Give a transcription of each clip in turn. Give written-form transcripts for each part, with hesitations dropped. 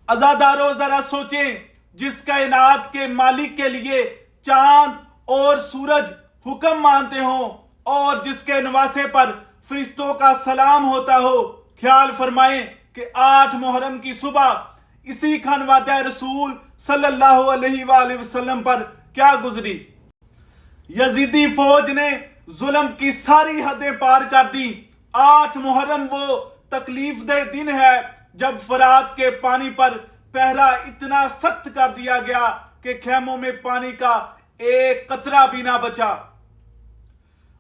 عزادارو ذرا سوچیں، جس کائنات کے مالک کے لیے چاند اور سورج حکم مانتے ہوں اور جس کے نواسے پر فرشتوں کا سلام ہوتا ہو، خیال فرمائیں کہ 8 محرم کی صبح اسی خانوادہ رسول صلی اللہ علیہ وآلہ وسلم پر کیا گزری۔ یزیدی فوج نے ظلم کی ساری حدیں پار کر دی۔ 8 محرم وہ تکلیف دہ دن ہے جب فرات کے پانی پر پہرا اتنا سخت کر دیا گیا کہ خیموں میں پانی کا ایک قطرہ بھی نہ بچا۔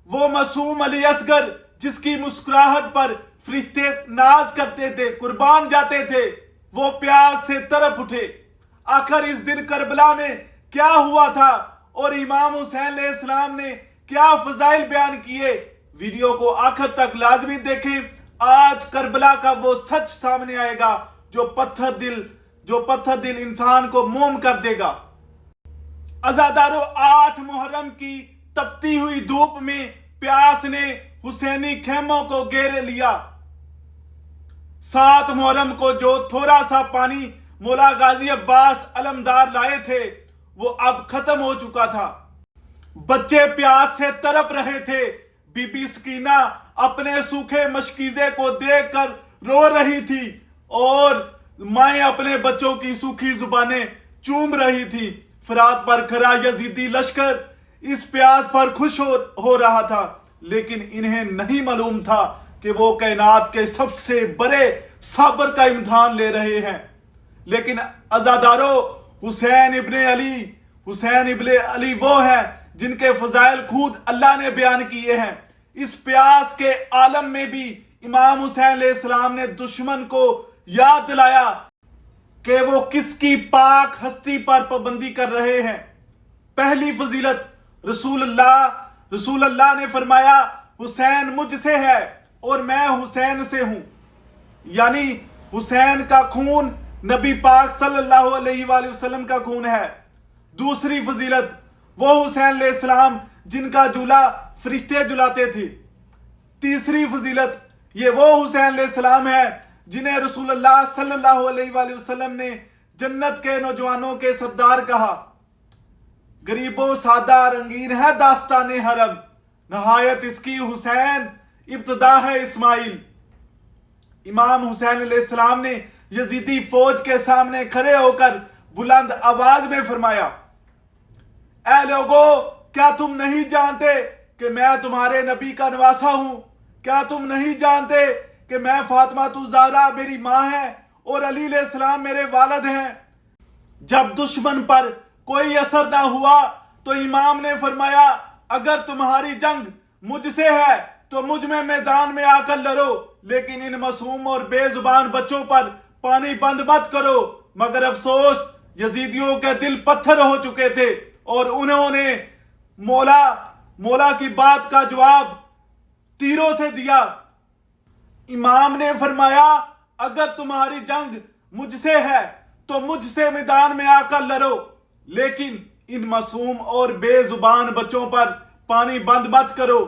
وہ معصوم علی اصغر جس کی مسکراہٹ پر فرشتے ناز کرتے تھے، قربان جاتے تھے، وہ پیاس سے تڑپ اٹھے۔ آخر اس دن کربلا میں کیا ہوا تھا اور امام حسین علیہ السلام نے کیا فضائل بیان کیے؟ ویڈیو کو آخر تک لازمی دیکھیں۔ آج کربلا کا وہ سچ سامنے آئے گا جو پتھر دل انسان کو موم کر دے گا۔ عزادارو، 8 محرم کی تپتی ہوئی دھوپ میں پیاس نے حسینی خیموں کو گھیر لیا۔ 7 محرم کو جو تھوڑا سا پانی مولا غازی عباس علمدار لائے تھے وہ اب ختم ہو چکا تھا۔ بچے پیاس سے تڑپ رہے تھے۔ بی بی سکینہ اپنے سوکھے مشکیزے کو دیکھ کر رو رہی تھی اور مائیں اپنے بچوں کی سوکھی زبانیں چوم رہی تھی۔ فرات پر کھڑا یزیدی لشکر اس پیاس پر خوش ہو رہا تھا، لیکن انہیں نہیں معلوم تھا کہ وہ کائنات کے سب سے بڑے صبر کا امتحان لے رہے ہیں۔ لیکن عزادارو، حسین ابن علی وہ ہیں جن کے فضائل خود اللہ نے بیان کیے ہیں۔ اس پیاس کے عالم میں بھی امام حسین علیہ السلام نے دشمن کو یاد دلایا کہ وہ کس کی پاک ہستی پر پابندی کر رہے ہیں۔ پہلی فضیلت، رسول اللہ نے فرمایا حسین مجھ سے ہے اور میں حسین سے ہوں، یعنی حسین کا خون نبی پاک صلی اللہ علیہ وآلہ وسلم کا خون ہے۔ دوسری فضیلت، وہ حسین علیہ السلام جن کا جولا فرشتے جلاتے تھے۔ تیسری فضیلت، یہ وہ حسین علیہ السلام ہے جنہیں رسول اللہ صلی اللہ علیہ وآلہ وسلم نے جنت کے نوجوانوں کے سردار کہا۔ غریب و سادہ رنگین ہے داستان حرم، نہایت اس کی حسین ابتدا ہے اسماعیل۔ امام حسین علیہ السلام نے یزیدی فوج کے سامنے کھڑے ہو کر بلند آواز میں فرمایا، اے لوگو، کیا تم نہیں جانتے کہ میں تمہارے نبی کا نواسا ہوں؟ کیا تم نہیں جانتے کہ میں فاطمہ الزہرا میری ماں ہے اور علی علیہ السلام میرے والد ہیں؟ جب دشمن پر کوئی اثر نہ ہوا تو امام نے فرمایا، اگر تمہاری جنگ مجھ سے ہے تو مجھ میں میدان میں آ کر لڑو، لیکن ان معصوم اور بے زبان بچوں پر پانی بند مت کرو۔ مگر افسوس، یزیدیوں کے دل پتھر ہو چکے تھے اور انہوں نے مولا کی بات کا جواب تیروں سے دیا۔ امام نے فرمایا، اگر تمہاری جنگ مجھ سے ہے تو مجھ سے میدان میں آ کر لڑو، لیکن ان معصوم اور بے زبان بچوں پر پانی بند مت کرو۔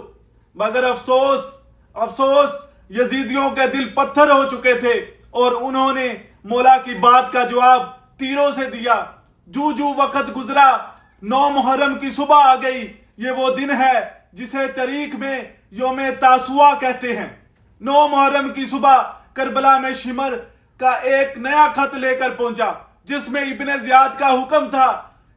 مگر افسوس یزیدیوں کے دل پتھر ہو چکے تھے اور انہوں نے مولا کی بات کا جواب تیروں سے دیا۔ جو وقت گزرا، 9 محرم کی صبح آ گئی۔ یہ وہ دن ہے جسے تاریخ میں یوم تاسوعہ کہتے ہیں۔ 9 محرم کی صبح کربلا میں شمر کا ایک نیا خط لے کر پہنچا، جس میں ابن زیاد کا حکم تھا،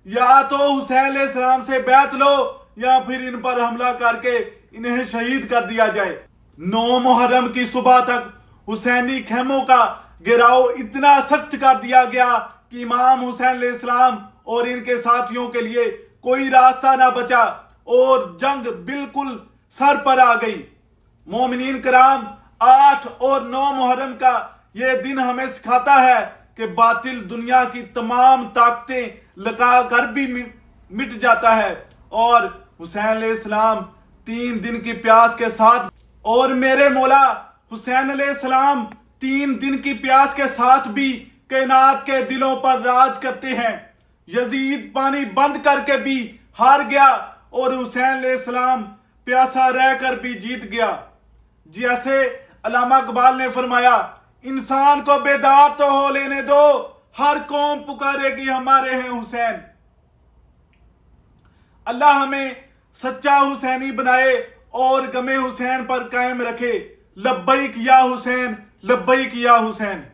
یا تو حسین علیہ السلام سے بیعت لو یا پھر ان پر حملہ کر کے انہیں شہید کر دیا جائے۔ 9 محرم کی صبح تک حسینی خیموں کا گھیراؤ اتنا سخت کر دیا گیا کہ امام حسین علیہ السلام اور ان کے ساتھیوں کے لیے کوئی راستہ نہ بچا اور جنگ بالکل سر پر آ گئی۔ مومنین کرام، 8 اور 9 محرم کا یہ دن ہمیں سکھاتا ہے کہ باطل دنیا کی تمام طاقتیں لگا کر بھی مٹ جاتا ہے، اور حسین علیہ السلام 3 دن کی پیاس کے ساتھ، اور میرے مولا حسین علیہ السلام 3 دن کی پیاس کے ساتھ بھی کائنات کے دلوں پر راج کرتے ہیں۔ یزید پانی بند کر کے بھی ہار گیا اور حسین علیہ السلام پیاسا رہ کر بھی جیت گیا۔ جیسے علامہ اقبال نے فرمایا، انسان کو بیدار تو ہو لینے دو، ہر قوم پکارے گی ہمارے ہیں حسین۔ اللہ ہمیں سچا حسینی بنائے اور غم حسین پر قائم رکھے۔ لبیک یا حسین، لبیک یا حسین۔